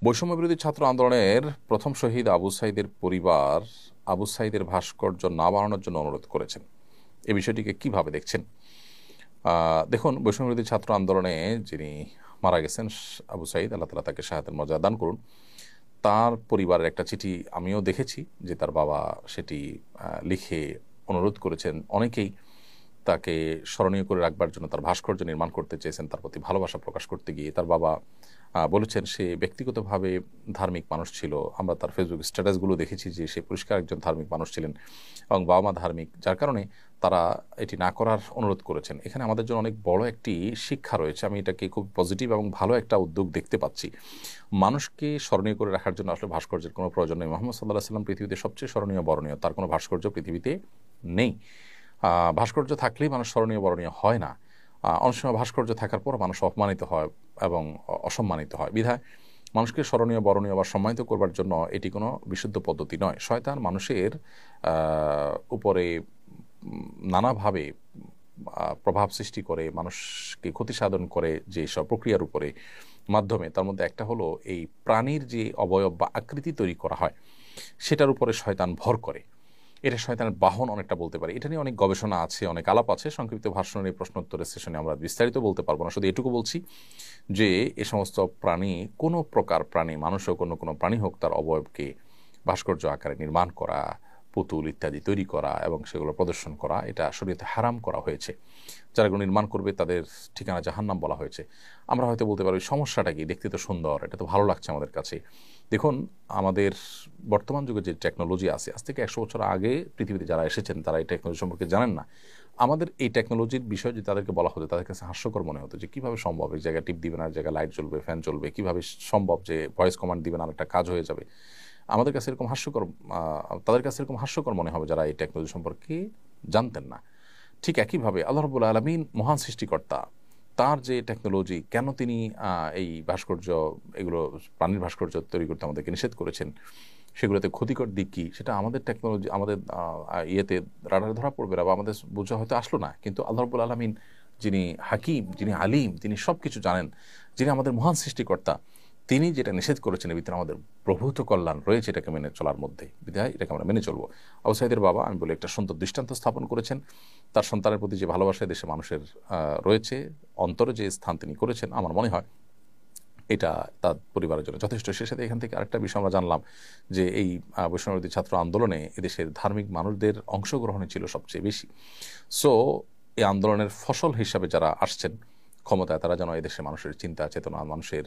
বৈষম্যবিরোধী ছাত্র আন্দোলনের প্রথম শহীদ আবু সাঈদের পরিবার আবু সাঈদের ভাস্কর্য না বানানোর জন্য অনুরোধ করেছেন। এই বিষয়টিকে কিভাবে দেখছেন? দেখুন, বৈষম্যবিরোধী ছাত্র আন্দোলনে যিনি মারা গেছেন আবু সাঈদ, আল্লাহ তাআলা তাকে শাহাদাতের মর্যাদা দান করুন। তার পরিবারের একটা চিঠি আমিও দেখেছি যে তার বাবা সেটি লিখে অনুরোধ করেছেন। অনেকেই তাকে স্মরণীয় করে রাখবার জন্য তার ভাস্কর্য নির্মাণ করতে চেয়েছেন। তার প্রতি ভালোবাসা প্রকাশ করতে গিয়ে তার বাবা বলেছেন সে ব্যক্তিগতভাবে ধার্মিক মানুষ ছিল। আমরা তার ফেসবুক স্ট্যাটাসগুলো দেখেছি যে সে পরিষ্কার একজন ধার্মিক মানুষ ছিলেন এবং বাবা মা ধার্মিক, যার কারণে তারা এটি না করার অনুরোধ করেছেন। এখানে আমাদের জন্য অনেক বড় একটি শিক্ষা রয়েছে। আমি এটাকে খুব পজিটিভ এবং ভালো একটা উদ্যোগ দেখতে পাচ্ছি। মানুষকে স্মরণীয় করে রাখার জন্য আসলে ভাস্কর্যের কোনো প্রয়োজন নেই। মুহাম্মদ সাল্লাল্লাহু আলাইহি ওয়াসাল্লাম পৃথিবীতে সবচেয়ে স্মরণীয় বরণীয়, তার কোনো ভাস্কর্য পৃথিবীতে নেই। ভাস্কর্য থাকলেই মানুষ স্মরণীয় বরণীয় হয় না। অনেক সময় ভাস্কর্য থাকার পর মানুষ অপমানিত হয় এবং অসম্মানিত হয়। বিধায় মানুষকে স্মরণীয় বরণীয় বা সম্মানিত করবার জন্য এটি কোনো বিশুদ্ধ পদ্ধতি নয়। শয়তান মানুষের উপরে নানাভাবে প্রভাব সৃষ্টি করে, মানুষকে ক্ষতি সাধন করে যে সব প্রক্রিয়ার উপরে মাধ্যমে, তার মধ্যে একটা হলো এই প্রাণীর যে অবয়ব বা আকৃতি তৈরি করা হয় সেটার উপরে শয়তান ভর করে। এটা শয়তানের বাহন অনেকটা বলতে পারি। এটা নিয়ে অনেক গবেষণা আছে, অনেক আলাপ আছে। সংক্ষিপ্ত ভাষণের এই প্রশ্নোত্তরের সেশনে আমরা বিস্তারিত বলতে পারবো না। শুধু এটুকু বলছি যে এ সমস্ত প্রাণী, কোনো প্রকার প্রাণী, মানুষ হোক অন্য কোনো প্রাণী হোক, তার অবয়বকে ভাস্কর্য আকারে নির্মাণ করা, পুতুল ইত্যাদি তৈরি করা এবং সেগুলো প্রদর্শন করা, এটা শরীয়তে হারাম করা হয়েছে। যারা এগুলো নির্মাণ করবে তাদের ঠিকানা জাহান্নাম বলা হয়েছে। আমরা হয়তো বলতে পারি সমস্যাটা কি, দেখতে তো সুন্দর, এটা তো ভালো লাগছে আমাদের কাছে। দেখুন, আমাদের বর্তমান যুগে যে টেকনোলজি আছে, আজ থেকে 100 বছর আগে পৃথিবীতে যারা এসেছেন তারা এই টেকনোলজি সম্পর্কে জানেন না। আমাদের এই টেকনোলজির বিষয় যদি তাদেরকে বলা হতো, তাদের কাছে হাস্যকর মনে হতো যে কীভাবে সম্ভব, এক জায়গায় টিপ দিবেন আর জায়গায় লাইট জ্বলবে, ফ্যান চলবে, কীভাবে সম্ভব যে ভয়েস কমান্ড দিবেন আর একটা কাজ হয়ে যাবে। আমাদের কাছে এরকম হাস্যকর, তাদের কাছে এরকম হাস্যকর মনে হবে যারা এই টেকনোলজি সম্পর্কে জানতেন না। ঠিক একইভাবে আল্লাহ রাব্বুল আলামিন মহান সৃষ্টিকর্তা, তার যে টেকনোলজি, কেন তিনি এই ভাস্কর্য, এগুলো প্রাণীর ভাস্কর্য তৈরি করতে আমাদেরকে নিষেধ করেছেন, সেগুলোতে ক্ষতিকর দিক কী, সেটা আমাদের টেকনোলজি, আমাদের ইয়েতে রাডারে ধরা পড়বে না বা আমাদের বোঝা হয়তো আসলো না। কিন্তু আল্লাহ রাব্বুল আলামিন যিনি হাকিম, যিনি আলিম, তিনি সব কিছু জানেন, যিনি আমাদের মহান সৃষ্টিকর্তা, তিনি যেটা নিষেধ করেছেন এর ভিতরে আমাদের প্রভূত কল্যাণ রয়েছে এটাকে মেনে চলার মধ্যে। বিধায় এটাকে আমরা মেনে চলবো। আবু সাঈদের বাবা, আমি বলি, একটা সুন্দর দৃষ্টান্ত স্থাপন করেছেন। তার সন্তানের প্রতি যে ভালোবাসা দেশে মানুষের রয়েছে, অন্তরে যে স্থান তিনি করেছেন, আমার মনে হয় এটা তার পরিবারের জন্য যথেষ্ট। সে সাথে এখান থেকে আরেকটা বিষয় আমরা জানলাম যে এই বৈষম্যবিরোধী ছাত্র আন্দোলনে এদেশের ধার্মিক মানুষদের অংশগ্রহণই ছিল সবচেয়ে বেশি। সো এই আন্দোলনের ফসল হিসাবে যারা আসছেন ক্ষমতায়, তারা যেন এদেশের মানুষের চিন্তা চেতনা, মানুষের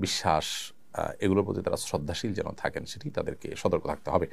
বিশ্বাস, এগুলোর প্রতি তারা শ্রদ্ধাশীল যেন থাকেন, সেটি তাদেরকে সতর্ক থাকতে হবে।